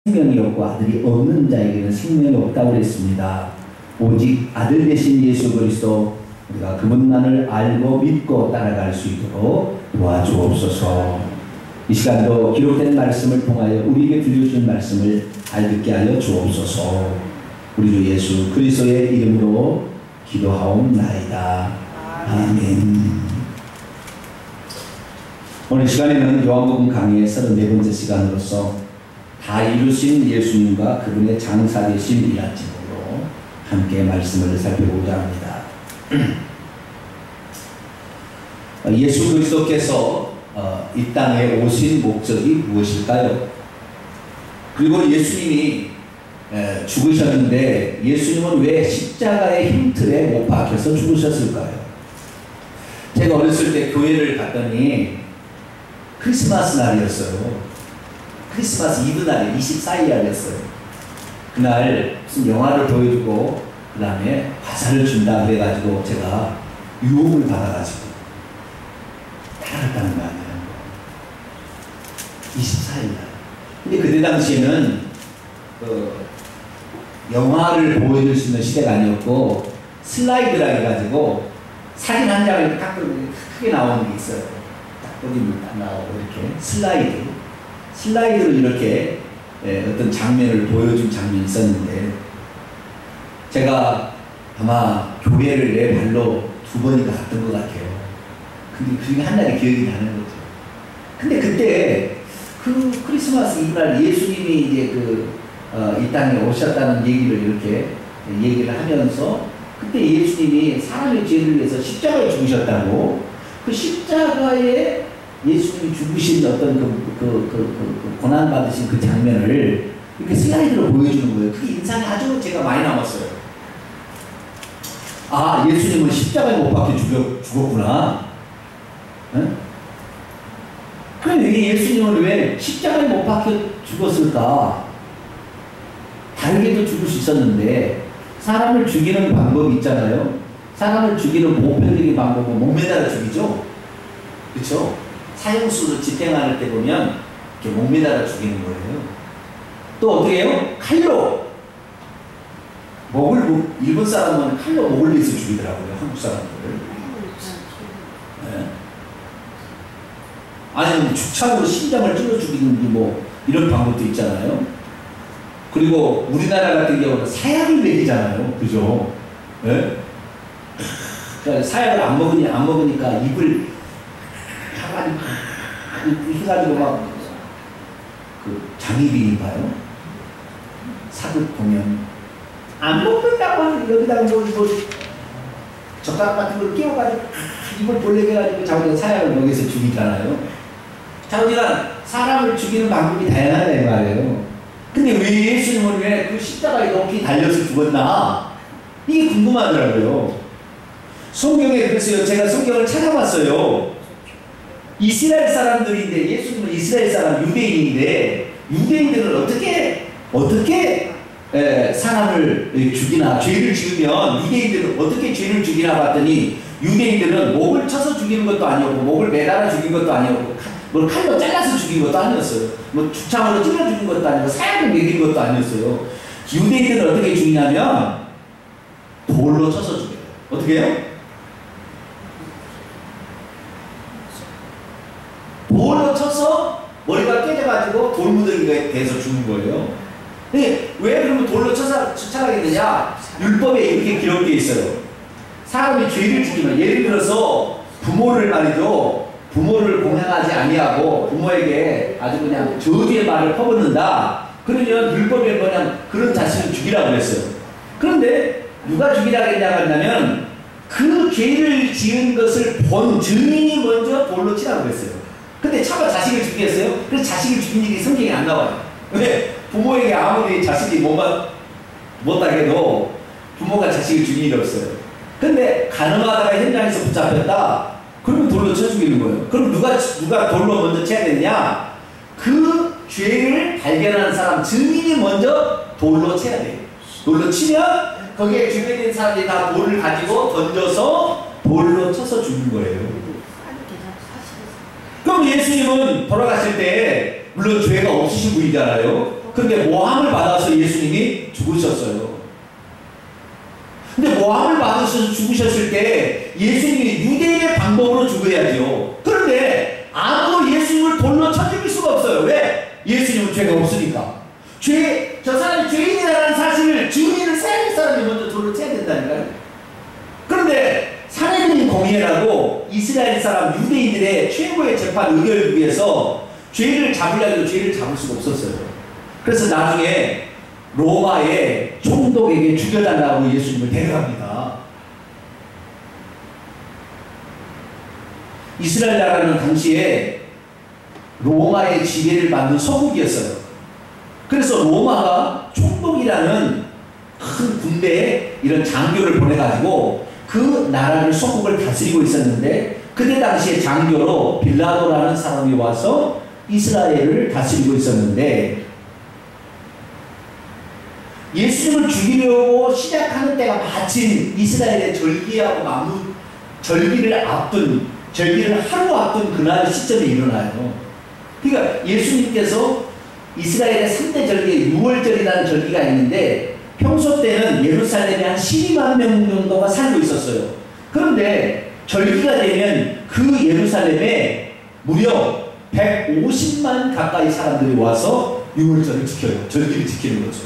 생명이 없고 아들이 없는 자에게는 생명이 없다고 그랬습니다. 오직 아들 되신 예수 그리스도 우리가 그분만을 알고 믿고 따라갈 수 있도록 도와주옵소서. 이 시간도 기록된 말씀을 통하여 우리에게 들려주신 말씀을 잘 듣게 하여 주옵소서. 우리 주 예수 그리스도의 이름으로 기도하옵나이다. 아멘. 오늘 시간에는 요한복음 강의의 34번째 시간으로서 다 이루신 예수님과 그분의 장사되신 이란 제목으로 함께 말씀을 살펴보고자 합니다. 예수 그리스도께서 이 땅에 오신 목적이 무엇일까요? 그리고 예수님이 죽으셨는데 예수님은 왜 십자가의 힘틀에 못 박혀서 죽으셨을까요? 제가 어렸을 때 교회를 갔더니 크리스마스 날이었어요. 크리스마스 이브 날에 24일이었어요. 그날 무슨 영화를 보여주고 그 다음에 화살을 준다 그래가지고 제가 유혹을 받아가지고 따라갔다는 거 아니에요. 24일 날. 근데 그때 당시에는 영화를 보여줄 수 있는 시대가 아니었고 슬라이드라 해가지고 사진 한 장을 가끔 크게 나오는 게 있어요. 딱 어디면 딱 나오고 이렇게 슬라이드로 이렇게 어떤 장면을 보여준 장면이 있었는데 제가 아마 교회를 내 발로 2번인가 갔던 것 같아요. 근데 그 중에 한 날이 기억이 나는 거죠. 근데 그때 그 크리스마스 이브날 예수님이 이제 이 땅에 오셨다는 얘기를 이렇게 얘기를 하면서 그때 예수님이 사람의 죄를 위해서 십자가에 죽으셨다고 그 십자가에 예수님이 죽으신 어떤 고난받으신 그 장면을 이렇게 슬라이드로 보여주는 거예요. 그게 인상이 아주 제가 많이 남았어요. 아, 예수님은 십자가에 못 박혀 죽었구나. 응? 그럼 여기 예수님은 왜 십자가에 못 박혀 죽었을까? 다르게도 죽을 수 있었는데 사람을 죽이는 방법이 있잖아요. 사람을 죽이는 보편적인 방법은 못 매달아 죽이죠. 그렇죠? 사형수로 집행할 때 보면 이렇게 못 매달아 죽이는 거예요. 또 어떻게 해요? 칼로 일본 사람은 칼로 목을 내서 죽이더라고요. 한국 사람들을. 네. 아니면 죽창으로 심장을 찔러 죽이는 뭐 이런 방법도 있잖아요. 그리고 우리나라 같은 경우는 사약을 먹이잖아요. 그죠? 네? 그러니까 사약을 안 먹으니까 입을 해가지고 막 장희빈인가요? 사극 보면 안 먹는다고 하는 여기다가 뭐 젓가락 같은 걸 끼워가지고 입을 볼래게 해가지고 자기가 사약을 먹여서 죽이잖아요. 자기가 사람을 죽이는 방법이 다양하다 이 말이에요. 근데 왜 예수님은 왜 그 십자가에 높이 달려서 죽었나? 이게 궁금하더라고요. 성경에 그래서 제가 성경을 찾아봤어요. 이스라엘 사람들인데 예수님은 이스라엘 사람 유대인인데 유대인들은 어떻게 사람을 죽이나 죄를 지으면 유대인들은 어떻게 죄를 죽이나 봤더니 유대인들은 목을 쳐서 죽이는 것도 아니었고 목을 매달아 죽인 것도 아니었고 뭘 칼로 잘라서 죽인 것도 아니었어요. 뭐 죽창으로 찔러 죽인 것도 아니고 사약을 먹인 것도 아니었어요. 유대인들은 어떻게 죽이냐면 돌로 쳐서 죽여요. 어떻게 해요? 돌로 쳐서 머리가 깨져가지고 돌무더기가 돼서 죽는 거예요. 근데 왜 그러면 돌로 쳐서 추천하겠느냐? 율법에 이렇게 기록되어 있어요. 사람이 죄를 죽이면 예를 들어서 부모를 말이죠. 부모를 공양하지 아니하고 부모에게 아주 그냥 저주의 말을 퍼붓는다. 그러면 율법에 뭐냐면 그런 자식을 죽이라고 그랬어요. 그런데 누가 죽이라고 했냐면 그 죄를 지은 것을 본 증인이 먼저 돌로 치라고 그랬어요. 근데 차마 자식을 죽이겠어요? 그래서 자식을 죽인 일이 성경에 안 나와요. 왜? 부모에게 아무리 자식이 못하게도 부모가 자식을 죽인 일이 없어요. 근데 가늠하다가 현장에서 붙잡혔다? 그러면 돌로 쳐 죽이는 거예요. 그럼 누가 돌로 먼저 쳐야 되느냐? 그 죄를 발견하는 사람, 증인이 먼저 돌로 쳐야 돼요. 돌로 치면 거기에 주변에 사람들이 다 돌을 가지고 던져서 돌로 쳐서 죽는 거예요. 그럼 예수님은 돌아가실 때 물론 죄가 없으신 분이잖아요. 그런데 모함을 받아서 예수님이 죽으셨어요. 근데 모함을 받으셔서 죽으셨을 때 예수님이 유대인의 방법으로 죽어야죠. 그런데 아무도 예수님을 돌로 쳐 죽일 수가 없어요. 왜? 예수님은 죄가 없으니까. 저 사람이 죄인이라는 사실을 증인을 세야 될 사람이 먼저 돌로 쳐야 된다니까요. 그런데 사내들인 공예라고 이스라엘 사람 유대인들의 최고의 재판 의결을 위해서 죄를 잡으려고 죄를 잡을 수가 없었어요. 그래서 나중에 로마의 총독에게 죽여달라고 예수님을 데려갑니다. 이스라엘 나라는 당시에 로마의 지배를 받는 서국이었어요. 그래서 로마가 총독이라는 큰 군대에 이런 장교를 보내가지고 그 나라를 서국을 다스리고 있었는데, 그때 당시에 장교로 빌라도라는 사람이 와서 이스라엘을 다스리고 있었는데, 예수님을 죽이려고 시작하는 때가 마침 이스라엘의 절기하고 절기를 하루 앞둔 그날 시점에 일어나요. 그러니까 예수님께서 이스라엘의 3대 절기, 6월절이라는 절기가 있는데, 평소 때는 예루살렘에 한 12만 명 정도가 살고 있었어요. 그런데 절기가 되면 그 예루살렘에 무려 150만 가까이 사람들이 와서 6월절을 지켜요. 절기를 지키는 거죠.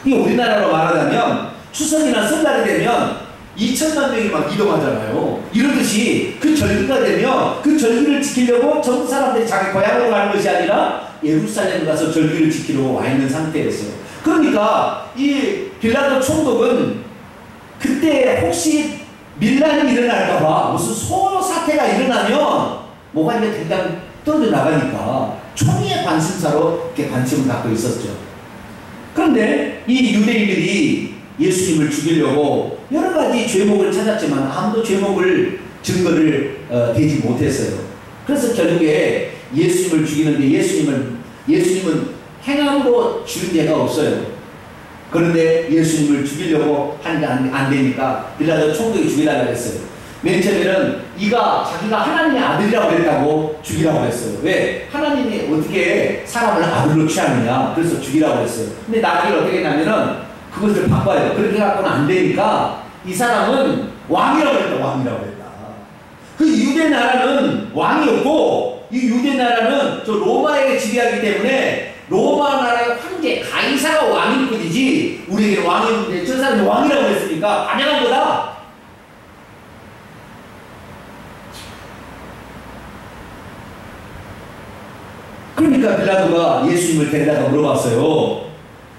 이게 우리나라로 말하자면 추석이나 설날이 되면 2천만 명이 막 이동하잖아요. 이러듯이 그 절기가 되면 그 절기를 지키려고 전 사람들이 자기 고향으로 가는 것이 아니라 예루살렘 가서 절기를 지키려고 와 있는 상태였어요. 그러니까 이 빌라도 총독은 그때 혹시 밀란이 일어날까봐, 무슨 소요 사태가 일어나면 뭐가 이제 당장 떨어져 나가니까 총리의 관심사로 이렇게 관심을 갖고 있었죠. 그런데 이 유대인들이 예수님을 죽이려고 여러 가지 죄목을 찾았지만 아무도 증거를 대지 못했어요. 그래서 결국에 예수님을 죽이는데 예수님은 행함으로 죽인 죄가 없어요. 그런데 예수님을 죽이려고 하니까 안 되니까 빌라도 총독이 죽이라고 했어요. 맨 처음에는 자기가 하나님의 아들이라고 그랬다고 죽이라고 했어요. 왜? 하나님이 어떻게 사람을 아들로 취하느냐. 그래서 죽이라고 했어요. 근데 나중에 어떻게 했냐면은 그것을 바꿔요. 그렇게 갖고는 안 되니까 이 사람은 왕이라고 했다. 그 유대 나라는 왕이 없고, 이 유대 나라는 저 로마에게 지배하기 때문에 로마 나라의 황제 가이사가 왕일 뿐이지 우리에게는 왕이 없는데 저 사람이 왕이라고 했으니까 반영한 거다. 그러니까 빌라도가 예수님을 데려다가 물어봤어요.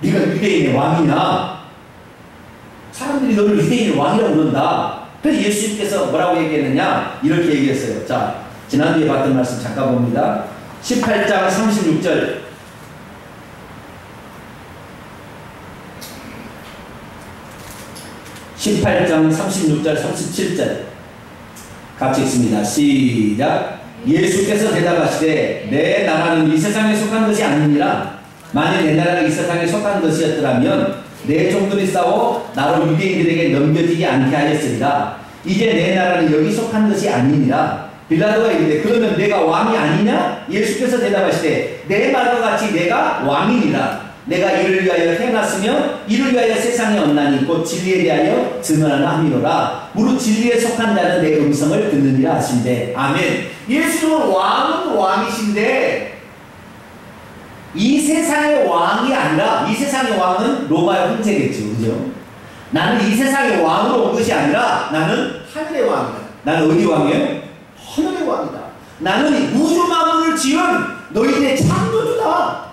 네가 유대인의 왕이냐? 사람들이 너를 유대인의 왕이라고 그런다. 그래서 예수님께서 뭐라고 얘기했느냐? 이렇게 얘기했어요. 자, 지난주에 봤던 말씀 잠깐 봅니다. 18장 36절. 18장 36절 37절 같이 읽습니다. 시작. 예수께서 대답하시되 내 나라는 이 세상에 속한 것이 아니니라. 만일 내 나라가 이 세상에 속한 것이었더라면 내 종들이 싸워 나로 유대인들에게 넘겨지지 않게 하였으리라. 이제 내 나라는 여기 속한 것이 아니니라. 빌라도가 이르되 그러면 내가 왕이 아니냐? 예수께서 대답하시되 내 말과 같이 내가 왕이니라. 내가 이를 위하여 태어났으며 이를 위하여 세상에 왔나니 곧 진리에 대하여 증언하는 함이로라. 무릇 진리에 속한 자는 내 음성을 듣느니라 하신대. 아멘. 예수님은 왕은 왕이신데 이 세상의 왕이 아니라, 이 세상의 왕은 로마의 황제겠죠. 그죠? 나는 이 세상의 왕으로 온 것이 아니라 나는 하늘의 왕이다. 나는 어디 왕이에요? 하늘의 왕이다. 나는 우주 만물을 지은 너희들의 창조주다.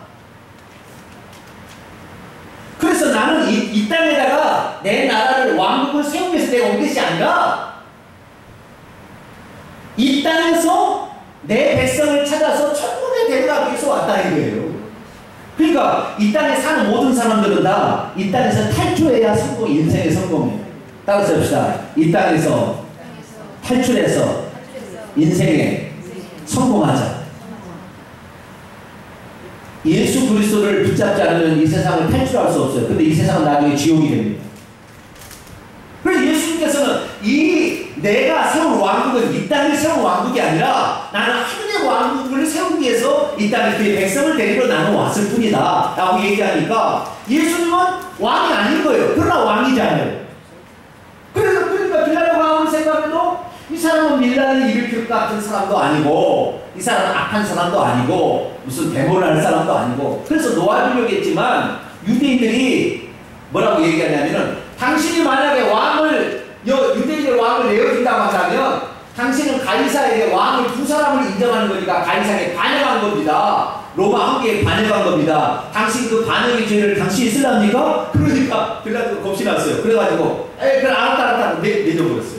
그래서 나는 이 땅에다가 내 나라를 왕국을 세우기 위해서 내가 온 것이 아니라 이 땅에서 내 백성을 찾아서 천국에 데려가기 위해서 왔다 이거예요. 그러니까 이 땅에 사는 모든 사람들은 다 이 땅에서 탈출해야 인생의 성공이에요. 따라서 합시다. 이 땅에서 탈출해서 인생에 성공하자. 예수 그리스도를 붙잡지 않으면 이 세상을 탈출할 수 없어요. 근데 이 세상은 나중에 지옥이 됩니다. 그래서 예수님께서는 이 내가 세운 왕 왕국은 이 땅을 세운 왕국이 아니라 나는 하늘의 왕국을 세우기 위해서 이 땅에 그의 백성을 데리러 나는 왔을 뿐이다 라고 얘기하니까 예수님은 왕이 아닌 거예요. 그러나 왕이잖아요. 그러니까 빌라도 왕을 생각해도 이 사람은 밀란을 일으킬 것 같은 사람도 아니고 이 사람은 악한 사람도 아니고 무슨 데모를 할 사람도 아니고 그래서 놓아주려고 했지만 유대인들이 뭐라고 얘기하냐면은 당신이 만약에 유대인의 왕을 내어준다고 한다면 당신은 가이사에게 왕을 두 사람을 인정하는 거니까 가이사에게 반역한 겁니다. 로마 황제에 반역한 겁니다. 당신 그 반역의 죄를 당신이 쓰랍니까? 그러니까 빌라도가 겁이 났어요. 그래가지고 그래 알았다 내려버렸어요.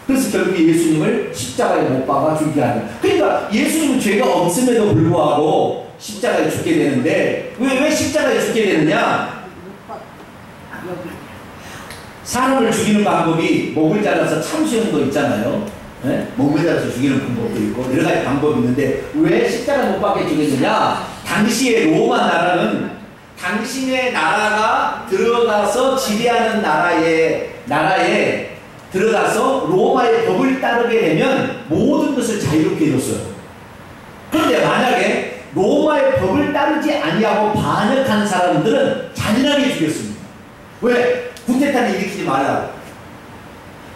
그래서 결국에 예수님을 십자가에 못 박아 죽게 하는. 그러니까 예수님은 죄가 없음에도 불구하고 십자가에 죽게 되는데 왜 십자가에 죽게 되느냐? 사람을 죽이는 방법이 목을 잘라서 참수하는 거 있잖아요. 네? 목을 잘라서 죽이는 방법도 있고 여러 가지 방법이 있는데 왜 십자가 못 박게 죽였느냐? 당시에 로마 나라는 당신의 나라가 들어가서 지배하는 나라에 들어가서 로마의 법을 따르게 되면 모든 것을 자유롭게 해줬어요. 그런데 만약에 로마의 법을 따르지 아니하고 반역한 사람들은 잔인하게 죽였습니다. 왜? 군대탄을 일으키지 말라고.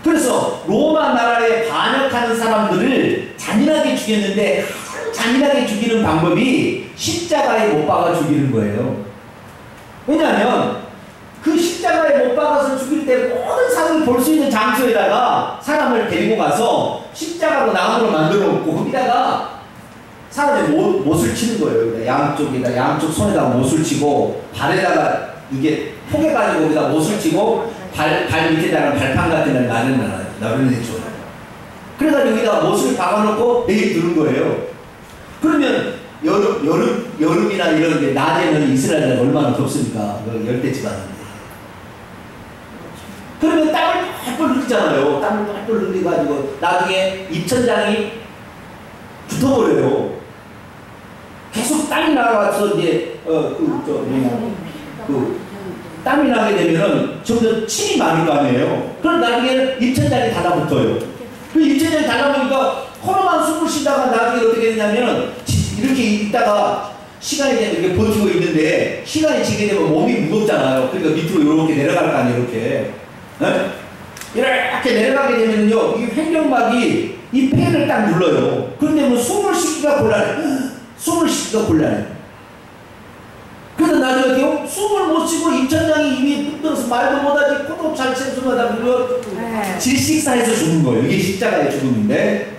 그래서 로마 나라에 반역하는 사람들을 잔인하게 죽였는데 가장 잔인하게 죽이는 방법이 십자가에 못 박아 죽이는 거예요. 왜냐하면 그 십자가에 못 박아서 죽일 때 모든 사람을 볼 수 있는 장소에다가 사람을 데리고 가서 십자가로 나무로 만들어 놓고 거기다가 사람의 못을 치는 거예요. 양쪽 손에다가 못을 치고 발에다가 이게 포개가지고 거기다 못을 치고 발 밑에다가 발판 같은 걸 나르내줘요. 그래가지고 여기다가 못을 박아놓고 내일 두는 거예요. 그러면 여름이나 이런 게 낮에는 이스라엘은 얼마나 덥습니까? 열대 지방인데. 그러면 땀을 펄펄 흘리잖아요. 땀을 펄펄 흘려가지고 나중에 입천장이 붙어버려요. 계속 땀이 나가서 이제 땀이 나게 되면은 점점 침이 많을 거 아니에요. 그럼 나중에는 입천장이 달라붙어요. 그 입천장이 달라붙으니까 코로만 숨을 쉬다가 나중에 어떻게 되냐면은 이렇게 있다가 시간이 되면 이렇게 버티고 있는데 시간이 지게 되면 몸이 무겁잖아요. 그러니까 밑으로 이렇게 내려갈 거 아니에요. 이렇게. 네? 이렇게 내려가게 되면요, 이 횡격막이 이 폐를 딱 눌러요. 그런데 뭐 숨을 쉬기가 곤란해. 그래서 나중에 어떻게 숨을 못 쉬고 입천장이 입이 뚝 들어서 말도 못하지, 코도 잘 채수마다 그거 질식사해서 죽는 거예요. 이게 십자가의 죽음인데.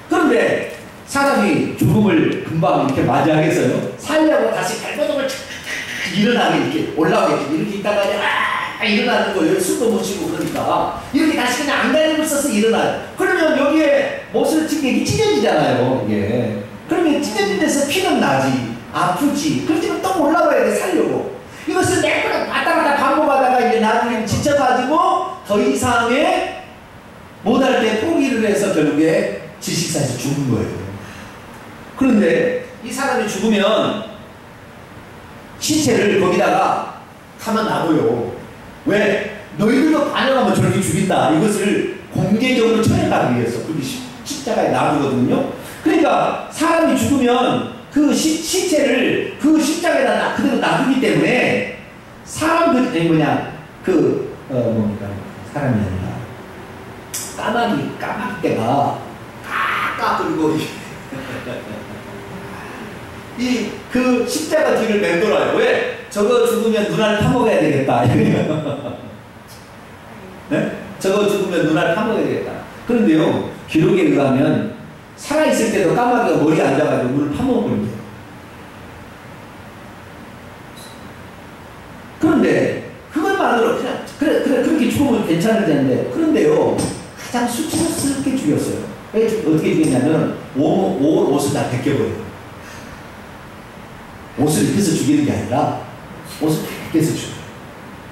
그런데 사람이 죽음을 금방 이렇게 맞이하겠어요? 살려고 다시 발버둥을 일어나게 이렇게 올라오겠지. 이렇게 있다가 일어나는 거예요. 숨도 못 쉬고 그러니까. 이렇게 다시 그냥 안간힘을 써서 일어나요. 그러면 여기에 못을 친 게 찢어지잖아요. 이게. 그러면 찢어진 데서 피는 나지. 아프지. 그렇지만 또 올라와야 돼. 살려고. 이것을 매번 왔다 갔다 반복하다가 이제 나중에 지쳐가지고 더 이상의 못할 때 포기를 해서 결국에 질식사에서 죽은 거예요. 그런데 이 사람이 죽으면 시체를 거기다가 가만 놔둬요. 왜? 너희들도 반역하면 저렇게 죽인다. 이것을 공개적으로 처형하기 위해서 그렇게 십자가에 놔두거든요. 그러니까 사람이 죽으면 그 시체를 그 십자가에다 그대로 놔두기 때문에 사람들이 사람이 아니라 까마귀 떼가 그리고 그 십자가 뒤를 맴돌아요. 왜? 저거 죽으면 눈알 파먹어야 되겠다. 네? 저거 죽으면 눈알 파먹어야 되겠다. 그런데요, 기록에 의하면 살아있을 때도 까마귀가 머리에 앉아가지고 눈을 파먹어버린대요. 그런데 그것만으로 그냥 그렇게 죽으면 괜찮을 텐데, 그런데요, 가장 수치스럽게 죽였어요. 어떻게 죽였냐면 옷을 다 벗겨버려요. 옷을 입혀서 죽이는 게 아니라 옷을 벗겨서 죽여요.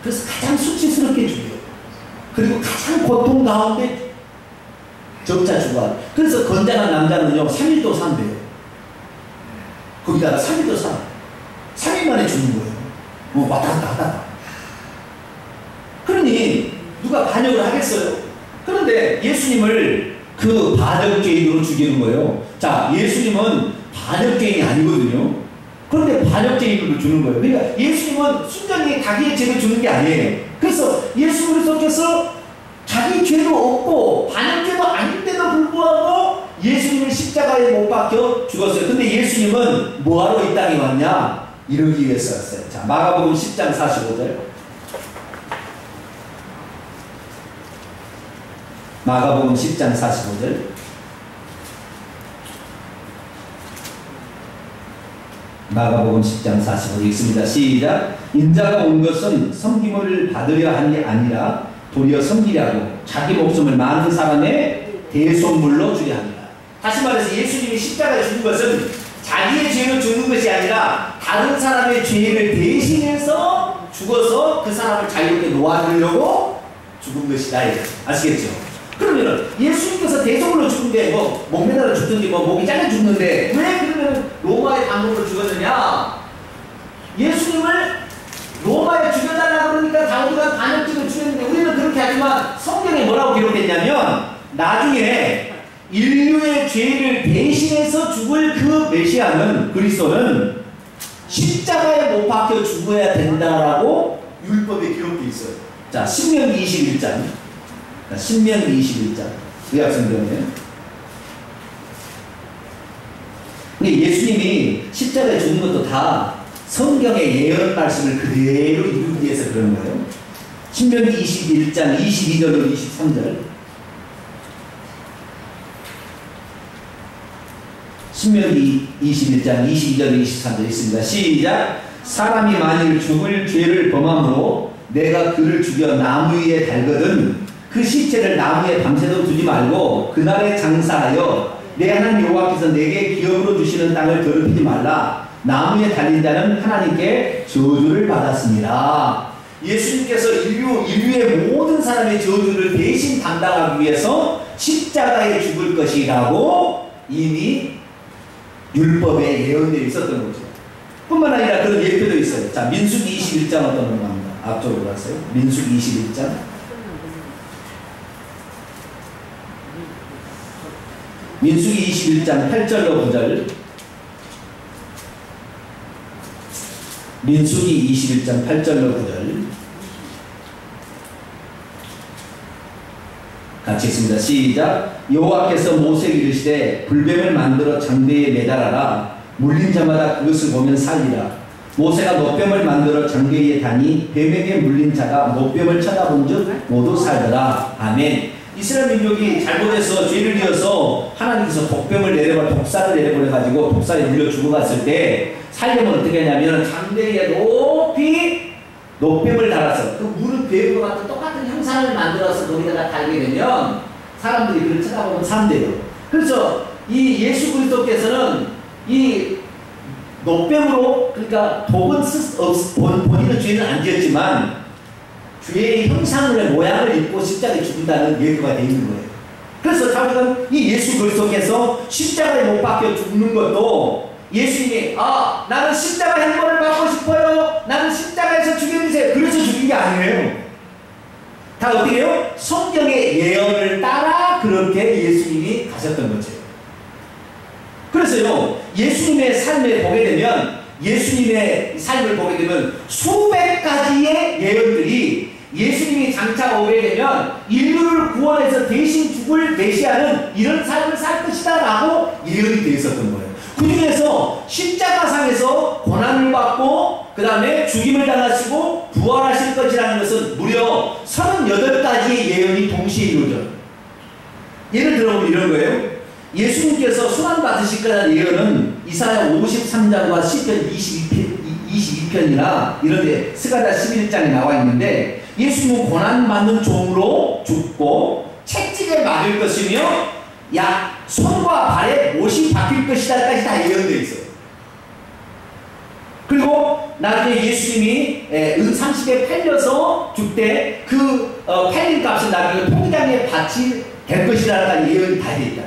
그래서 가장 수치스럽게 죽여요. 그리고 가장 고통 가운데 적자 죽어요. 그래서 건장한 남자는요 3일도 산대요. 거기다가 3일도 사. 3일 만에 죽는 거예요. 왔다 갔다 하다가. 그러니 누가 반역을 하겠어요? 그런데 예수님을 그 반역죄인으로 죽이는 거예요. 자, 예수님은 반역죄인이 아니거든요. 그런데 반역죄인으로 주는 거예요. 그러니까 예수님은 순전히 자기의 죄를 주는 게 아니에요. 그래서 예수 그리스도께서 자기 죄도 없고 반역죄도 아닌데도 불구하고 예수님을 십자가에 못 박혀 죽었어요. 근데 예수님은 뭐하러 이 땅에 왔냐? 이러기 위해서 왔어요. 자, 마가복음 10장 45절. 마가복음 10장 45절. 마가복음 10장 45절 읽습니다. 시작. 인자가 온 것은 섬김을 받으려 한 게 아니라 도리어 섬기려고 자기 목숨을 많은 사람의 대속물로 주려 합니다. 다시 말해서 예수님이 십자가에 죽은 것은 자기의 죄로 죽는 것이 아니라 다른 사람의 죄를 대신해서 죽어서 그 사람을 자유롭게 놓아주려고 죽은 것이다. 아시겠죠? 그러면은 예수님께서 대속물로 죽는데 뭐 목 매달아 죽든지 뭐 목이 잘려 죽는데 왜 그러면 로마의 방법으로 죽었느냐? 예수님을 로마에 죽여달라 그러니까 다윗가 반역죄를 죽였는데 우리는 그렇게 하지만 성경에 뭐라고 기록했냐면 나중에 인류의 죄를 대신해서 죽을 그 메시아는 그리스도는 십자가에 못 박혀 죽어야 된다라고 율법에 기록되어 있어요. 자, 신명기 21장. 신명기 21장. 구약성경에. 근데 예수님이 십자가에 죽는 것도 다 성경의 예언 말씀을 그대로 이루기 위해서 그런 거예요. 신명기 21장 22절로 23절. 신명기 21장 22절 23절 있습니다. 시작. 사람이 만일 죽을 죄를 범함으로 내가 그를 죽여 나무 위에 달거든 그 시체를 나무에 밤새도록 두지 말고 그날에 장사하여 내 하나님 여호와께서 내게 기업으로 주시는 땅을 더럽히지 말라. 나무에 달린 자는 하나님께 저주를 받았습니다. 예수님께서 인류의 모든 사람의 저주를 대신 담당하기 위해서 십자가에 죽을 것이라고 이미 율법에 예언되어 있었던 거죠. 뿐만 아니라 그런 예표도 있어요. 자, 민수기 21장 어떤 걸 합니다. 앞쪽으로 갔어요. 민수기 21장. 민수기 21장 8절로 9절. 민수기 21장 8절로 9절. 같이 읽습니다. 시작. 여호와께서 모세에게 이르시되 불뱀을 만들어 장대에 매달아라. 물린 자마다 그것을 보면 살리라. 모세가 노뱀을 만들어 장대에 다니 뱀에게 물린 자가 노뱀을 쳐다본 즉 모두 살더라. 아멘. 이스라엘 민족이 잘못해서 죄를 지어서 하나님께서 독뱀을 내려버 독사를 내려버려가지고 독사에 물려 죽어갔을 때 살려면 어떻게 하냐면 장대에 높이 노뱀을 달아서 그 무릎 뱀과 같은 똑같은 형상을 만들어서 거기다가 달게 되면 사람들이 그걸 쳐다보면 산대요. 그래서 이 예수 그리스도께서는 이 노뱀으로 그러니까 독은 본인은 죄는 안 지었지만 죄의 형상의 모양을 입고 십자가에 죽는다는 예표가 되어 있는 거예요. 그래서 다윗은 이 예수 그리스도께서 십자가에 못 박혀 죽는 것도 예수님이 나는 십자가 형벌을 받고 싶어요. 나는 십자가에서 죽여주세요. 그래서 죽인 게 아니에요. 다 어떻게 해요? 성경의 예언을 따라 그렇게 예수님이 가셨던 거죠. 그래서요, 예수님의 삶을 보게 되면 예수님의 삶을 보게 되면 수백 가지의 예언들이 예수님이 장차 오게 되면 인류를 구원해서 대신 죽을 메시아는 이런 삶을 살 것이다 라고 예언이 되어 있었던 거예요. 그 중에서 십자가상에서 고난을 받고 그 다음에 죽임을 당하시고 부활하실 것이라는 것은 무려 38가지의 예언이 동시에 이루어져요. 예를 들어보면 이런 거예요. 예수님께서 순환받으실 거라는 예언은 이사야 53장과 시편 22편이나 이런데 스가랴 11장에 나와 있는데 예수님은 고난받는 종으로 죽고 채찍에 맞을 것이며 손과 발에 못이 박힐 것이다까지 다 예언되어 있어요. 그리고 나중에 예수님이 은 30에 팔려서 죽되 그 팔린 값은 나중에 통장에 바치 될 것이라는 예언이 다 되어 있다.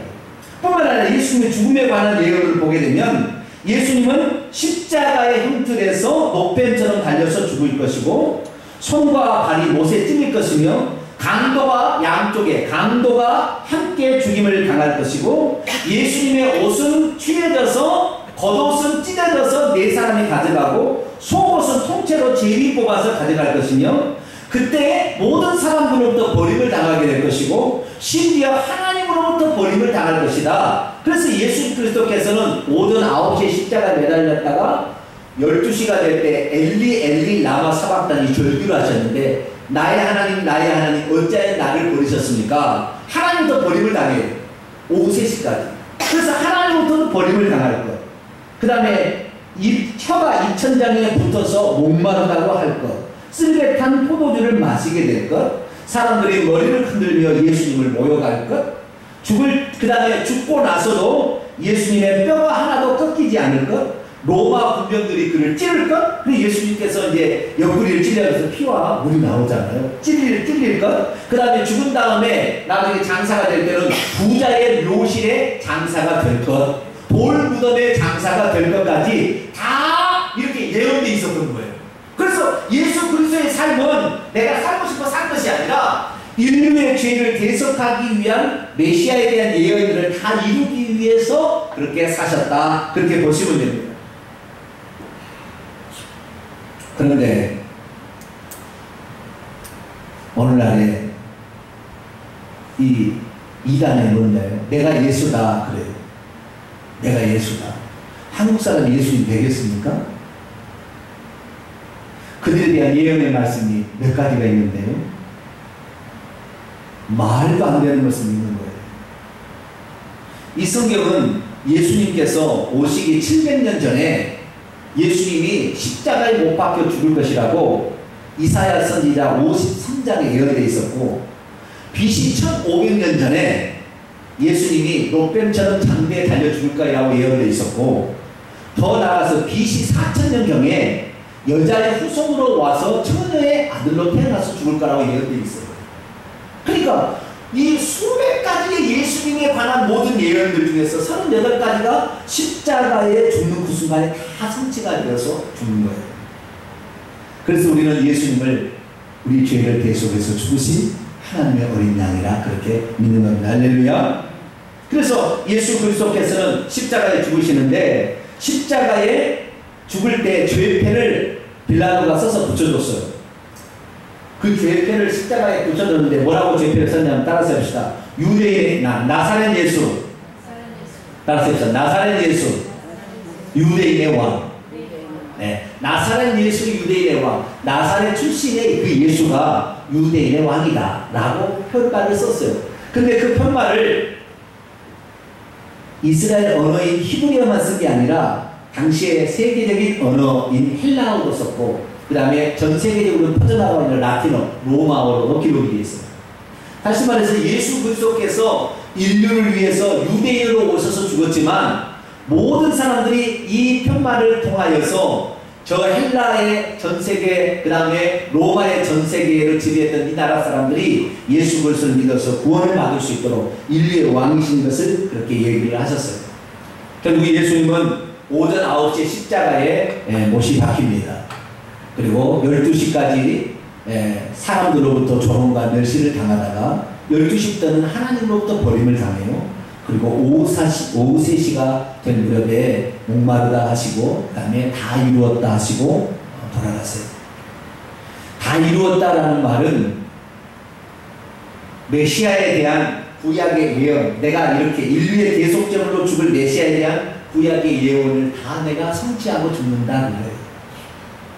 뿐만 아니라 예수님의 죽음에 관한 예언을 보게 되면 예수님은 십자가에 흉틀에서 노뱀처럼 달려서 죽을 것이고 손과 발이 못에 찔릴 것이며 강도가 양쪽에 강도가 함께 죽임을 당할 것이고 예수님의 옷은 취해져서 겉옷은 찢어져서 네 사람이 가져가고 속옷은 통째로 제비 뽑아서 가져갈 것이며 그때 모든 사람들로부터 버림을 당하게 될 것이고 심지어 하나님으로부터 버림을 당할 것이다. 그래서 예수 그리스도께서는 오전 9시에 십자가에 매달렸다가 12시가 될 때 엘리 엘리 라마 사박단이 절규를 하셨는데 나의 하나님 나의 하나님 어찌하여 나를 버리셨습니까? 하나님부터 버림을 당해요. 오후 3시까지. 그래서 하나님부터 버림을 당할 것. 그 다음에 혀가 입천장에 붙어서 목마르다고 할 것. 쓸개탄 포도주를 마시게 될 것. 사람들이 머리를 흔들며 예수님을 모욕할 것. 그 다음에 죽고 나서도 예수님의 뼈가 하나도 꺾이지 않을 것. 로마 군병들이 그를 찌를 것. 그리고 예수님께서 이제 옆구리를 찔려서 피와 물이 나오잖아요. 찔릴 것. 그 다음에 죽은 다음에 나중에 장사가 될 때는 부자의 묘실에 장사가 될 것. 돌 무덤의 장사가 될 것까지 다 이렇게 예언되어 있었던 거예요. 그래서 예수 그리스도의 삶은 내가 살고 싶어 산 것이 아니라 인류의 죄를 대속하기 위한 메시아에 대한 예언들을 다 이루기 위해서 그렇게 사셨다. 그렇게 보시면 됩니다. 그런데 오늘날에 이 이단의 뭔가요? 내가 예수다 그래요. 내가 예수다. 한국 사람이 예수님 되겠습니까? 그들에 대한 예언의 말씀이 몇 가지가 있는데요. 말도 안 되는 것을 믿는 거예요. 이 성경은 예수님께서 오시기 700년 전에 예수님이 십자가에 못 박혀 죽을 것이라고 이사야 선지자 53장에 예언되어 있었고 BC 1500년 전에 예수님이 롯뱀처럼 장대에 달려 죽을 거라고 예언되어 있었고 더 나아가서 BC 4000년경에 여자의 후손으로 와서 처녀의 아들로 태어나서 죽을 거라고 예언되어 있어요. 그러니까 이 수백 가지의 예수님에 관한 모든 예언들 중에서 38가지가 십자가에 죽는 그 순간에 다 성취가 되어서 죽는 거예요. 그래서 우리는 예수님을 우리 죄를 대속해서 죽으신 하나님의 어린 양이라 그렇게 믿는 겁니다. 할렐루야. 그래서 예수 그리스도께서는 십자가에 죽으시는데 십자가에 죽을 때 죄패를 빌라도가 써서 붙여줬어요. 그 죄패를 십자가에 붙여줬는데 뭐라고 죄패를 썼냐면 따라서 해봅시다. 유대인의 나사렛 예수. 따라서 해봅시다. 나사렛 예수. 유대인의 왕. 네. 나사렛 예수 유대인의 왕. 나사렛 출신의 그 예수가 유대인의 왕이다 라고 편말을 썼어요. 근데 그 편말을 이스라엘 언어인 히브리어만 쓴 게 아니라 당시에 세계적인 언어인 헬라어도 썼고 그 다음에 전 세계적으로 퍼져나가고 있는 라틴어, 로마어로도 기록이 되어 있어요. 다시 말해서 예수 그리스도께서 인류를 위해서 유대인으로 오셔서 죽었지만 모든 사람들이 이 편말을 통하여서 저 헬라의 전세계 그 다음에 로마의 전세계를 지배했던 이 나라 사람들이 예수 그리스도를 믿어서 구원을 받을 수 있도록 인류의 왕이신 것을 그렇게 얘기를 하셨어요. 결국 예수님은 오전 9시에 십자가에 못이 박힙니다. 그리고 12시까지 사람들로부터 조롱과 멸시를 당하다가 12시부터는 하나님으로부터 버림을 당해요. 그리고 오후 3시가 된 무렵에 목마르다 하시고 그 다음에 다 이루었다 하시고 돌아가세요. 다 이루었다라는 말은 메시아에 대한 구약의 예언, 내가 이렇게 인류의 대속제물로 죽을 메시아에 대한 구약의 예언을 다 내가 성취하고 죽는다는 거예요.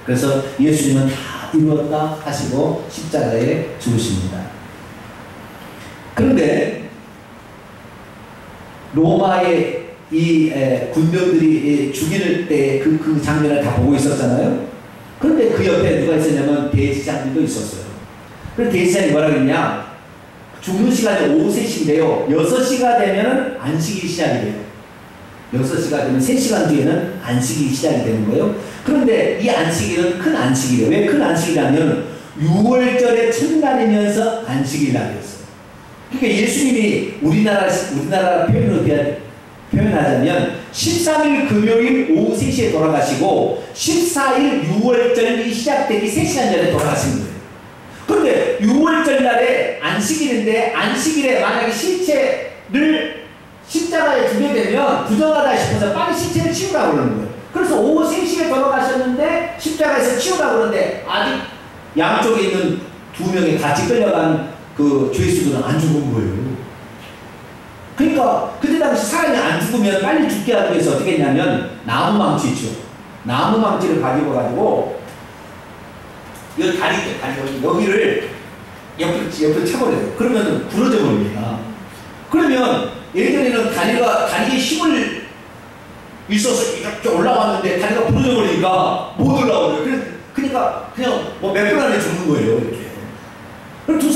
그래서 예수님은 다 이루었다 하시고 십자가에 죽으십니다. 그런데 로마의 이 군병들이 죽일 때 그 장면을 다 보고 있었잖아요. 그런데 그 옆에 누가 있었냐면 대지장도 있었어요. 그래서 대지장이 뭐라 그랬냐, 죽는 시간이 오후 3시인데요 6시가 되면 안식이 시작이 돼요. 6시가 되면 3시간 뒤에는 안식이 시작이 되는 거예요. 그런데 이 안식일은 큰 안식이래요. 왜 큰 안식이라면 6월절의 첫날이면서 안식일날이었어요. 그러니까 예수님이 우리나라 표현하자면 13일 금요일 오후 3시에 돌아가시고 14일 6월절이 시작되기 3시간 전에 돌아가신 거예요. 그런데 6월절 날에 안식일인데 안식일에 만약에 시체를 십자가에 두게 되면 부정하다 싶어서 빨리 시체를 치우라고 그러는 거예요. 그래서 오후 3시에 돌아가셨는데 십자가에서 치우라고 그러는데 아직 양쪽에 있는 2명이 같이 끌려간 그 죄수들은 안 죽은 거예요. 그러니까 그때 당시 사람이 안 죽으면 빨리 죽게 하기 위해서 어떻게 했냐면 나무망치 있죠. 나무망치를 가지고 여기 다리 있죠. 다리 여기를 옆으로 차버려요. 그러면 부러져 버립니다. 그러면 예전에는 다리에 힘을 있어서 이렇게 올라왔는데 다리가 부러져 버리니까 못 올라오고요. 그러니까 그냥 뭐 몇 분 안에 죽는 거예요. 이렇게. 그럼 두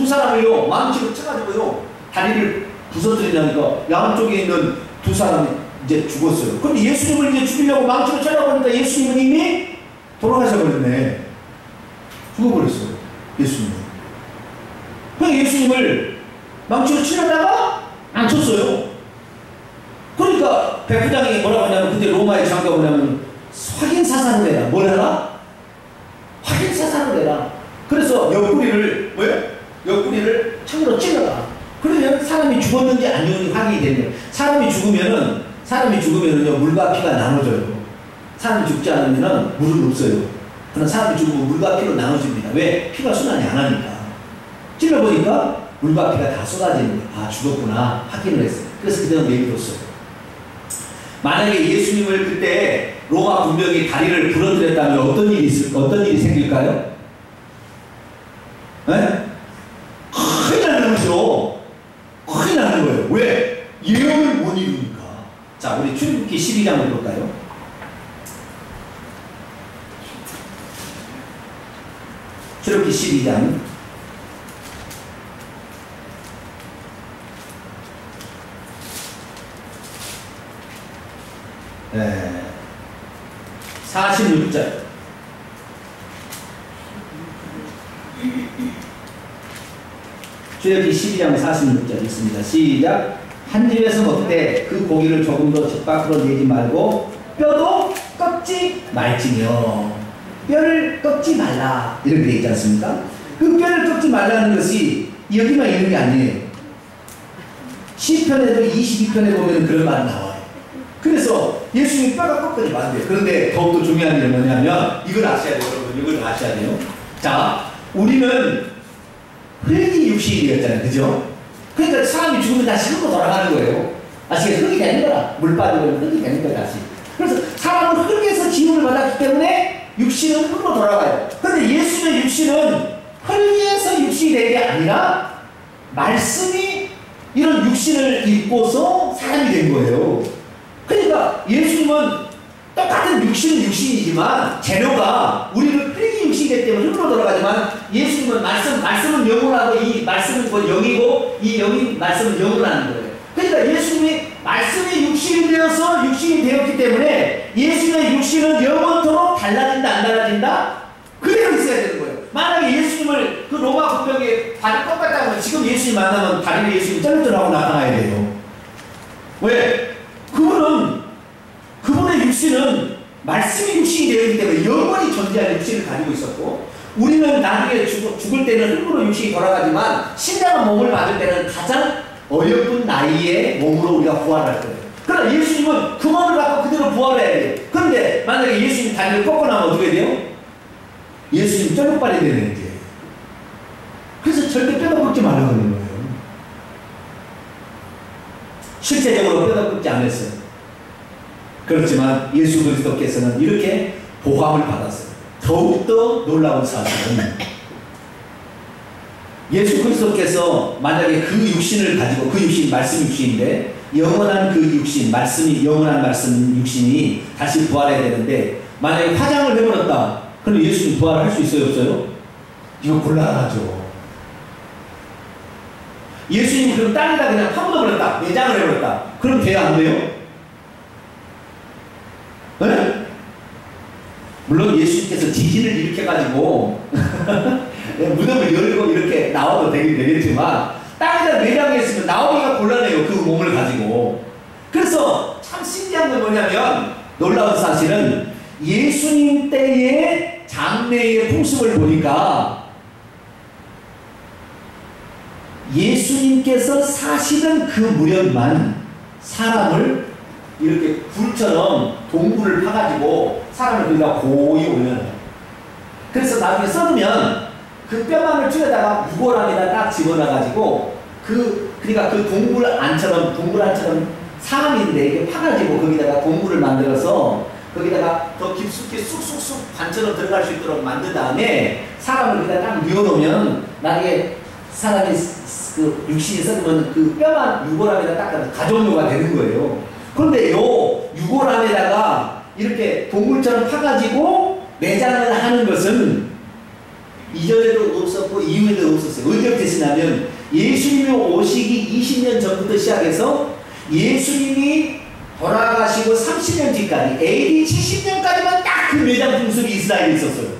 사람을요 망치로 쳐가지고요 다리를 부서뜨리니까 양쪽에 있는 두 사람이 이제 죽었어요. 근데 예수님을 이제 죽이려고 망치로 쳐려고 하니까 예수님은 이미 돌아가셔버렸네. 죽어버렸어요. 예수님은. 그냥 예수님을 망치로 치려다가 안 쳤어요. 그러니까 백부장이 뭐라고 하냐면 그때 로마의 장교가 뭐냐면 확인사살을 해라. 뭘 해라? 확인사살을 해라. 그래서 옆구리를 창으로 찔러라. 그러면 사람이 죽었는지 아니었는지 확인이 됩니다. 사람이 죽으면은요 물과 피가 나눠져요. 사람이 죽지 않으면은 물은 없어요. 그러나 사람이 죽으면 물과 피로 나눠집니다. 왜? 피가 순환이 안 하니까. 찔러보니까 물과 피가 다 쏟아지는 거예요. 아 죽었구나 확인을 했어요. 그래서 그때는 내버렸어요. 만약에 예수님을 그때 로마 군병이 다리를 부러뜨렸다면 어떤 일이 생길까요? 네? 큰일 나는 거죠. 큰일 나는 거예요. 왜? 예언을 못 이루니까. 자, 우리 출애굽기 12장을 볼까요? 출애굽기 12장. 네. 46절. 출애굽기 12장 46절 있습니다. 시작. 한 집에서 먹되 그 고기를 조금 더 집 밖으로 내지 말고 뼈도 꺾지 말지며. 뼈를 꺾지 말라 이렇게 되어 있지 않습니까? 그 뼈를 꺾지 말라는 것이 여기만 있는 게 아니에요. 시편에도 22편에 보면 그런 말이 나와요. 그래서 예수님이 뼈가 꺾어지면 안 돼요. 그런데 더욱더 중요한 게 뭐냐면 이걸 아셔야 돼요. 여러분 이걸 아셔야 돼요. 자, 우리는 흙이 육신이 되었잖아요. 그죠? 그러니까 사람이 죽으면 다시 흙으로 돌아가는 거예요. 아시겠어요? 흙이 되는 거라. 물 빠지면 흙이 되는 거야 다시. 그래서 사람은 흙에서 지음을 받았기 때문에 육신은 흙으로 돌아가요. 그런데 예수의 육신은 흙에서 육신이 된 게 아니라 말씀이 이런 육신을 입고서 사람이 된 거예요. 그러니까 예수님은 똑같은 육신은 육신이지만 재료가 우리는 흙이 육신이 됐기 때문에 흙으로 돌아가지만 예수님은 말씀은 영으로하고 이 말씀은 영이고 이 영이 말씀은 영으로 하는 거예요. 그러니까 예수님이 말씀이 육신이 되어서 육신이 되었기 때문에 예수님의 육신은 영원토록 달라진다 안 달라진다? 그대로 있어야 되는 거예요. 만약에 예수님을 그 로마 군병에 다리 꺾었다고 하면 지금 예수님 만나면 다리를 예수님이 쩔쩔하고 나타나야 돼요. 왜? 그분의 육신은 말씀이 육신이 되었기 때문에 영원히 존재하는 육신을 가지고 있었고 우리는 나중에 죽을 때는 흙으로 육신이 돌아가지만 신령한 몸을 받을 때는 가장 어여쁜 나이에 몸으로 우리가 부활할 거예요. 그러나 예수님은 그 몸을 갖고 그대로 부활해야 돼요. 그런데 만약에 예수님 다리를 꺾고 나면 어떻게 돼요? 예수님 쩔뚝발이 되는 거예요. 그래서 절대 뼈도 꺾지 말라고 하는 거예요. 실제적으로 뼈도 꺾지 않았어요. 그렇지만 예수 그리스도께서는 이렇게 보감을 받았어요. 더욱더 놀라운 사실은 예수 그리스도께서 만약에 그 육신을 가지고 그 육신 말씀 육신인데 영원한 그 육신 말씀이 영원한 말씀 육신이 다시 부활해야 되는데 만약에 화장을 해버렸다. 그럼 예수님 부활할 수 있어요 없어요? 이거 곤란하죠. 예수님 그럼 땅에다 그냥 파묻어버렸다. 내장을 해버렸다. 그럼 돼요 안 돼요? 네? 물론 예수님께서 지진을 일으켜가지고 무덤을 열고 이렇게 나와도 되겠지만 땅에다 내장했으면 나오기가 곤란해요. 그 몸을 가지고. 그래서 참 신기한 건 뭐냐면 놀라운 사실은 예수님 때의 장래의 풍습을 보니까 예수님께서 사시는 그 무렵만 사람을 이렇게 굴처럼 동굴을 파가지고 사람을 거기다 고이 올려놔요. 그래서 나중에 썩으면 그 뼈만을 줄여다가 유골함에다 딱 집어넣어가지고 그러니까 그 동굴 안처럼 사람인데 이게 파가지고 거기다가 동굴을 만들어서 거기다가 더 깊숙이 쑥쑥쑥 관처럼 들어갈 수 있도록 만든 다음에 사람을 거기다 딱 뉘어놓으면 나중에 사람이 그 육신이 썩으면 그 뼈만 유골함에다 딱 가족묘가 되는 거예요. 그런데 요 유골함에다가 이렇게 동굴처럼 파가지고 매장을 하는 것은 이전에도 없었고 이후에도 없었어요. 언제부터 있었냐면 예수님이 오시기 20년 전부터 시작해서 예수님이 돌아가시고 30년 뒤까지 AD 70년까지만 딱 그 매장 풍습이 이스라엘에 있었어요.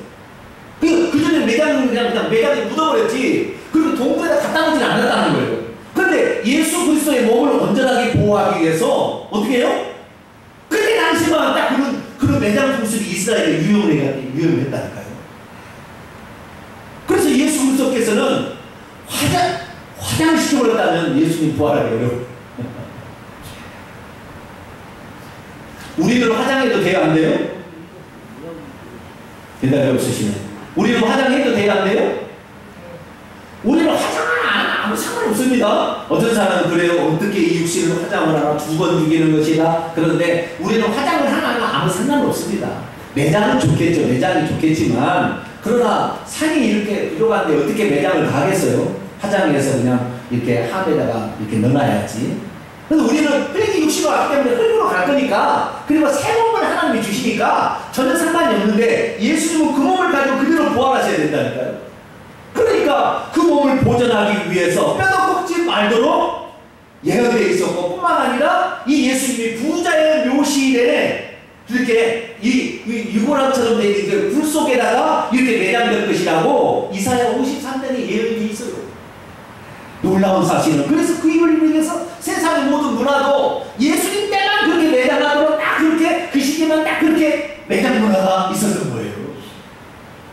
그 전에 매장은 그냥 매장에 묻어버렸지 그리고 동굴에다 갖다 놓지 않았다는 거예요. 그런데 예수 그리스도의 몸을 온전하게 보호하기 위해서 어떻게 해요? 그때 당시만 딱 그런 매장 풍습이 이스라엘에 유용했다니까요. 그래서 예수 그리스도께서는 화장시켜버렸다면 예수님 부활하기 어려워요. 우리는 화장해도 돼요, 안 돼요? 대답이 없으시면. 우리는 화장해도 돼요, 안 돼요? 우리는 화장을 안 하면 아무 상관없습니다. 어떤 사람은 그래요. 어떻게 이 육신을 화장을 하나 두 번 죽이는 것이다. 그런데 우리는 화장을 하나 아무 상관없습니다. 매장은 좋겠죠. 매장이 좋겠지만 그러나 산이 이렇게 부족한데 어떻게 매장을 가겠어요? 화장해서 그냥 이렇게 함에다가 이렇게 넣어놔야지. 그래서 우리는 흙이 육신으로 왔기 때문에 흙으로 갈 거니까 그리고 새 몸을 하나님이 주시니까 전혀 상관이 없는데 예수님은 그 몸을 가지고 그대로 부활하셔야 된다니까요. 그러니까 그 몸을 보존하기 위해서 뼈도 꺾지 말도록 예언되어 있었고 뿐만 아니라 이 예수님이 부자의 묘실에 이렇게 이 유골함처럼 된 굴 속에다가 이렇게 매장될 것이라고 이사야 53년에 예언이 있어요. 놀라운 사실은. 그래서 그 일을 위해서 세상의 모든 문화도 예수님 때만 그렇게 매장하도록 딱 그렇게 그 시기만 딱 그렇게 매장 문화가 있었던 거예요.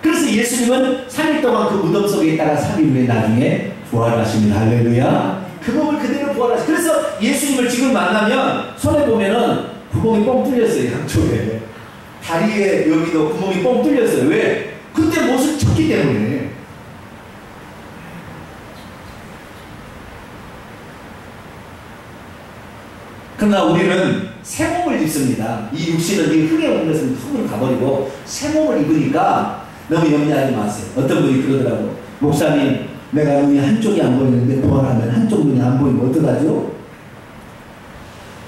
그래서 예수님은 3일 동안 그 무덤 속에 있다가 3일 후에 나중에 부활하십니다. 할렐루야. 그 몸을 그대로 부활하시. 그래서 예수님을 지금 만나면 손에 보면은 구멍이 뻥 뚫렸어요. 양쪽에. 다리에 여기도 구멍이 뻥 뚫렸어요. 왜? 그때 못을 쳤기 때문에. 그러나 우리는 새 몸을 입습니다. 이 육신은 이 흙에 온 것은 흙으로 가버리고 새 몸을 입으니까 너무 염려하지 마세요. 어떤 분이 그러더라고. 목사님, 내가 눈이 한쪽이 안 보이는데 부활하면 한쪽 눈이 안 보이면 어떡하죠?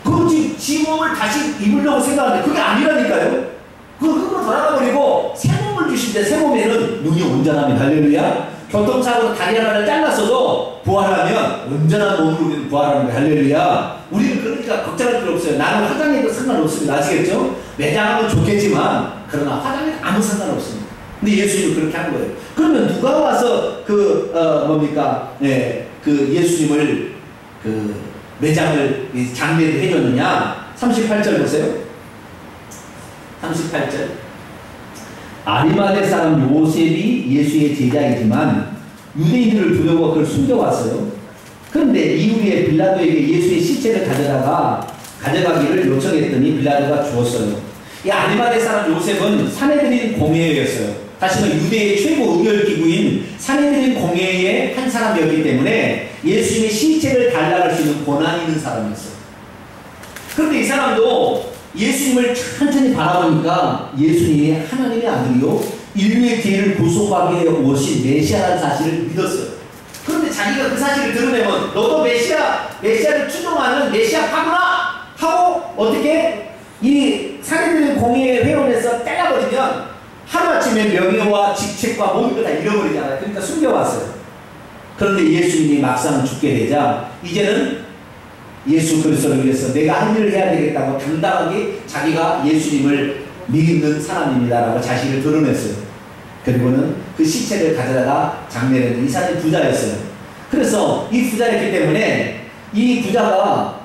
그럼 지 몸을 다시 입으려고 생각하는데 그게 아니라니까요. 그 흙으로 돌아가버리고 새 몸을 주신데 새 몸에는 눈이 온전합니다. 할렐루야. 교통사고로 다리 하나를 잘랐어도 부활하면 온전한 몸으로 우리는 부활하는 거예요. 할렐루야. 우리는 그러니까 걱정할 필요 없어요. 나는 화장해도 상관없습니다. 아시겠죠? 매장하면 좋겠지만 그러나 화장에 아무 상관없습니다. 근데 예수님은 그렇게 한 거예요. 그러면 누가 와서 그 예수님을 매장을 장례를 해줬느냐? 38절 보세요. 38절. 아리마대 사람 요셉이 예수의 제자이지만 유대인들을 두려워 그걸 숨겨왔어요. 그런데 이후에 빌라도에게 예수의 시체를 가져가기를 요청했더니 빌라도가 주었어요. 이 아리마대 사람 요셉은 산헤드린 공회였어요. 다시 말해 유대의 최고 의결기구인 산헤드린 공회의 한 사람이었기 때문에 예수님의 시체를 달라할 수 있는 권한이 있는 사람이었어요. 그런데 이 사람도 예수님을 천천히 바라보니까 예수님이 하나님의 아들이요 인류의 죄를 구속하기 위해 오신 메시아라는 사실을 믿었어요. 그런데 자기가 그 사실을 드러내면 너도 메시아를 추종하는 메시아파구나 하고 어떻게 이 산헤드린 공회의 회원에서 잘라버리면 하루아침에 명예와 직책과 모든 걸 다 잃어버리잖아요. 그러니까 숨겨왔어요. 그런데 예수님이 막상 죽게 되자 이제는 예수 그리스도를 위해서 내가 한 일을 해야 되겠다고 당당하게 자기가 예수님을 믿는 사람입니다라고 자신을 드러냈어요. 그리고는 그 시체를 가져다가 장례를 했는데 이 사람이 부자였어요. 그래서 이 부자였기 때문에 이 부자가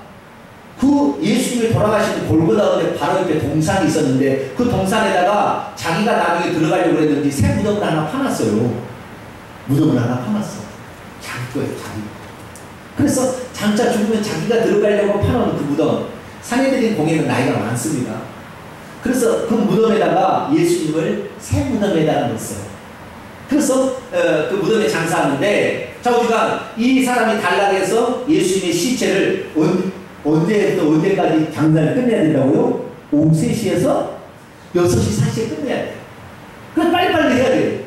그 예수님이 돌아가시는 골고다에 바로 옆에 동산이 있었는데 그 동산에다가 자기가 나중에 들어가려고 했는지 새 무덤을 하나 파놨어요. 무덤을 하나 파놨어. 자기 거예요, 자기. 그래서 장차 죽으면 자기가 들어가려고 파놓은 그 무덤, 사내들인 공예는 나이가 많습니다. 그래서 그 무덤에다가 예수님을 새 무덤에다가 넣었어요. 그래서 그 무덤에 장사하는데, 자, 우리가 이 사람이 탈락해서 예수님의 시체를 언제부터 언제까지 장사를 끝내야 된다고요? 오후 3시에서 6시 4시에 끝내야 돼요. 그래서 빨리빨리 해야 돼요.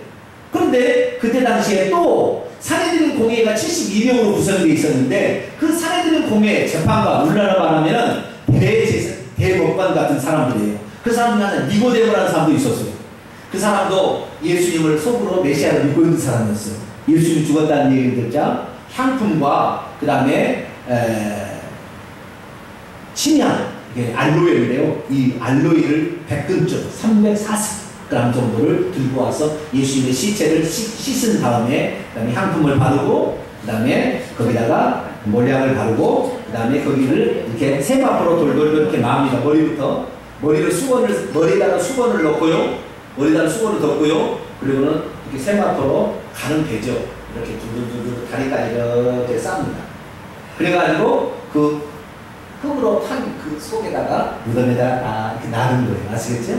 그런데 그때 당시에 또 사내들인 공회가 72명으로 구성되어 있었는데, 그 사내들인 공회 재판과 우리나라 말하면 대법관 같은 사람들이에요. 그 사람 중에 하나 니고데모라는 사람도 있었어요. 그 사람도 예수님을 속으로 메시아를 믿고 있는 사람이었어요. 예수님이 죽었다는 얘기를 듣자 향품과 그 다음에 침향, 이게 알로에인데요. 이 알로에를 100근쯤 340g 정도를 들고 와서 예수님의 시체를 씻은 다음에, 그 다음에 향품을 바르고, 그 다음에 거기다가 몰약을 바르고, 그 다음에 거기를 이렇게 세마포로 돌돌 이렇게 맙니다. 머리에다가 수건을 넣고요. 머리에다가 수건을 덮고요. 그리고는 이렇게 세마포로 가는 배죠. 이렇게 두두두두 다리까지 이렇게 쌉니다. 그래가지고 그 흙으로 탄 그 속에다가 무덤에다가 이렇게 나는 거예요. 아시겠죠?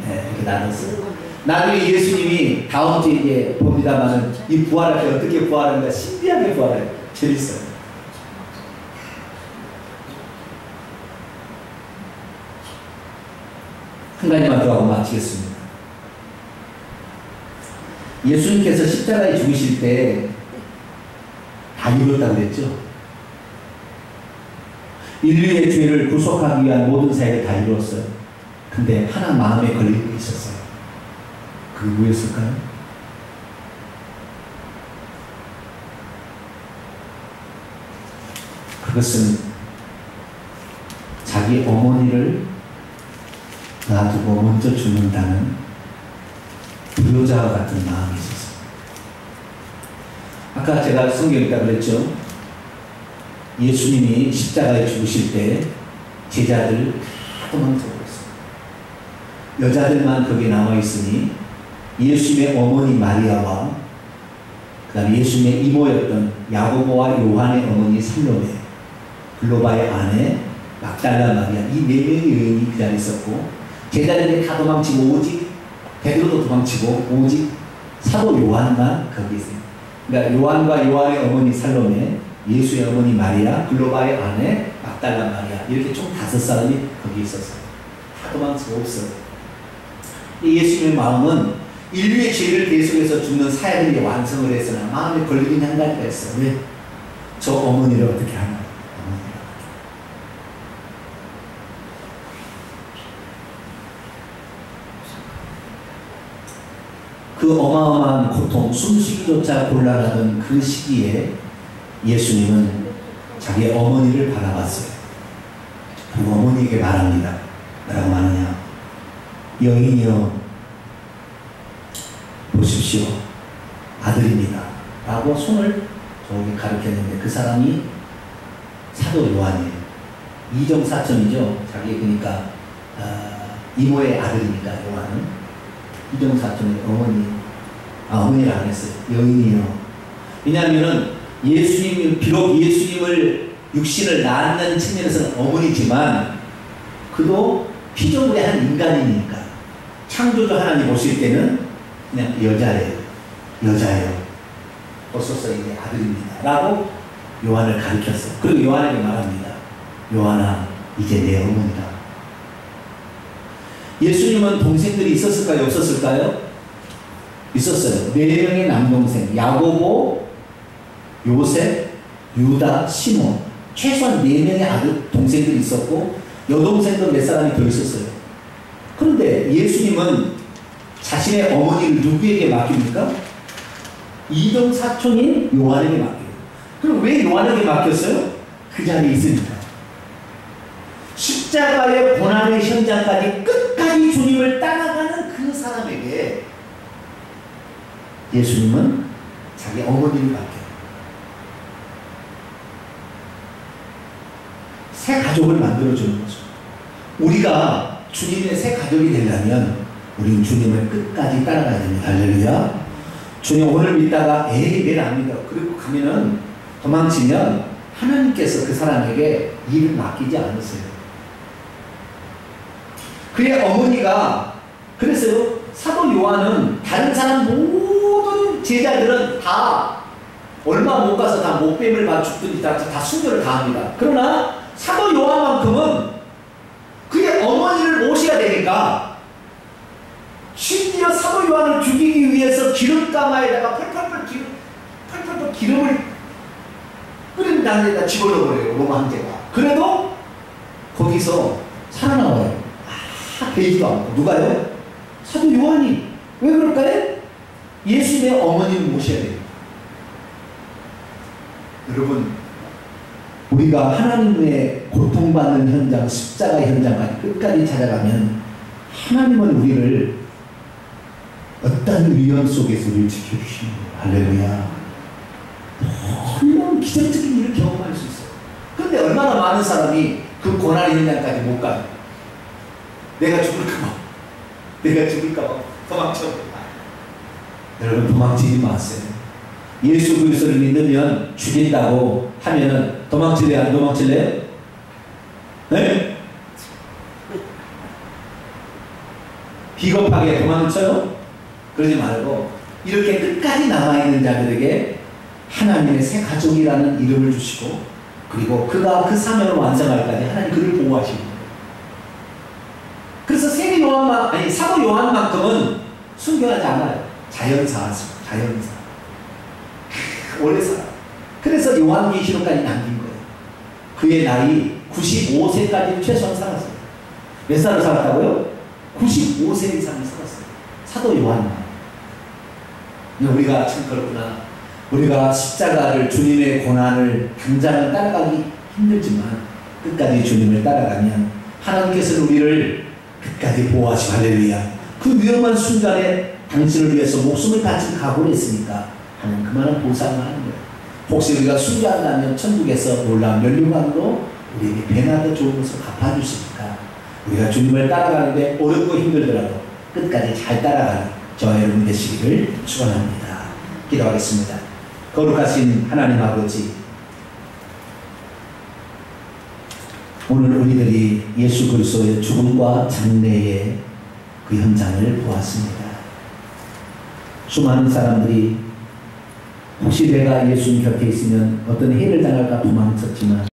네, 이렇게 나눴어요. 나중에 예수님이 다음 주에 이제 봅니다만은 이 부활할 때 어떻게 부활하는가, 신비하게 부활해요. 재밌어요. 한 가지만 더 하고 마치겠습니다. 예수님께서 십자가에 죽으실 때 다 이뤘다고 그랬죠? 인류의 죄를 구속하기 위한 모든 사역을 다 이루었어요. 근데 하나 마음에 걸리는 게 있었어요. 그게 뭐였을까요? 그것은 자기 어머니를 놔두고 먼저 죽는다는 불효자와 같은 마음이 있었어요. 아까 제가 성경에 있다고 그랬죠? 예수님이 십자가에 죽으실 때 제자들 다 도망쳐버렸어요. 여자들만 거기에 남아있으니 예수님의 어머니 마리아와 그 다음에 예수님의 이모였던 야고보와 요한의 어머니 살로메, 글로바의 아내 막달라 마리아, 이 4명의 여인이 그 자리에 있었고, 제자들이 다 도망치고 오직 베드로도 도망치고 오직 사도 요한만 거기 있어요. 그러니까 요한과 요한의 어머니 살로메, 예수의 어머니 마리아, 글로바의 아내 막달라 마리아, 이렇게 총 5사람이 거기 있었어요. 다 도망치고 없어요. 예수님의 마음은 인류의 죄를 계속해서 죽는 사역을 이제 완성을 했으나 마음에 걸리긴 한 가지가 있어요. 왜? 저 어머니를 어떻게 하나? 그 어마어마한 고통, 숨쉬기조차 곤란하던 그 시기에 예수님은 자기 어머니를 바라봤어요. 그리고 어머니에게 말합니다. 뭐라고 하느냐? 여인이여 보십시오. 아들입니다. 라고 손을 저기 가리켰는데 그 사람이 사도 요한이에요. 이정사촌이죠. 자기 그러니까 이모의 아들이니까 요한은. 이정사촌의 어머니를 안 했어요. 여인이요. 왜냐하면은 예수님이 비록 예수님을 육신을 낳는 측면에서는 어머니지만 그도 피조물의 한 인간이니까 창조주 하나님 보실 때는 그냥 여자예요. 벌써서 이제 아들입니다. 라고 요한을 가르쳤어요. 그리고 요한에게 말합니다. 요한아, 이제 내 어머니다. 예수님은 동생들이 있었을까요? 없었을까요? 있었어요. 4명의 남동생, 야고보, 요셉, 유다, 시몬. 최소한 4명의 아들, 동생들이 있었고 여동생도 몇 사람이 더 있었어요. 그런데 예수님은 자신의 어머니를 누구에게 맡깁니까? 이정사촌인 요한에게 맡겨요. 그럼 왜 요한에게 맡겼어요? 그 자리에 있으니까. 십자가의 고난의 현장까지 끝까지 주님을 따라가는 그 사람에게 예수님은 자기 어머니를 맡겨요. 새 가족을 만들어주는 거죠. 우리가 주님의 새 가족이 되려면 우리는 주님을 끝까지 따라가야 됩니다. 할렐루야. 주님 오늘 믿다가 내일 안 믿어. 그리고 가면은 도망치면 하나님께서 그 사람에게 일을 맡기지 않으세요. 그의 어머니가 그래서요, 사도 요한은 다른 사람 모든 제자들은 다 얼마 못 가서 다 목뱀을 맞추든지 다 순교를 다 합니다. 그러나 사도 요한만큼은 그의 어머니를 모셔야 되니까 심지어 사도 요한을 죽이기 위해서 기름가마에다가 펄펄펄 기름을 끓인 다음에다 집어넣어버려요, 로마 황제가. 그래도 거기서 살아나와요. 되지도 않고. 누가요? 사도 요한이. 왜 그럴까요? 예수님의 어머니를 모셔야 돼요. 여러분, 우리가 하나님의 고통받는 현장, 십자가 현장까지 끝까지 찾아가면 하나님은 우리를 어떤 위험 속에서 우리를 지켜주시는 거예요. 할렐루야. 놀라운 기적적인 일을 경험할 수 있어요. 그런데 얼마나 많은 사람이 그 고난의 현장까지 못 가요. 내가 죽을까봐 도망쳐버린다. 여러분, 도망치지 마세요. 예수 그리스도를 믿으면 죽인다고 하면은 도망칠래요? 안 도망칠래요? 네? 비겁하게 도망쳐요? 그러지 말고 이렇게 끝까지 남아있는 자들에게 하나님의 새 가족이라는 이름을 주시고, 그리고 그가 그 사명을 완성할까지 하나님 그를 보호하시는 거예요. 그래서 사도 요한만큼은 순교하지 않아요. 자연사. 오래 살아. 그래서 요한계시록까지 남긴 거예요. 그의 나이 95세까지 최소한 살았어요. 몇 살을 살았다고요? 95세 이상을 살았어요. 사도 요한만. 우리가 참 그렇구나. 우리가 십자가를, 주님의 고난을 당장은 따라가기 힘들지만 끝까지 주님을 따라가면 하나님께서는 우리를 끝까지 보호하시고, 할렐루야. 그 위험한 순간에 당신을 위해서 목숨을 바친 각오를 했으니까 하나님 그만한 보상을 하는 거예요. 혹시 우리가 순교한다면 천국에서 놀라운 면류관으로 우리에게 배나 더 좋은 것을 갚아주시니까 우리가 주님을 따라가는데 어렵고 힘들더라도 끝까지 잘 따라가는 저와 여러분 되시기를 축원합니다. 기도하겠습니다. 거룩하신 하나님 아버지, 오늘 우리들이 예수 그리스도의 죽음과 장례의 그 현장을 보았습니다. 수많은 사람들이 혹시 내가 예수님 곁에 있으면 어떤 해를 당할까 도망쳤지만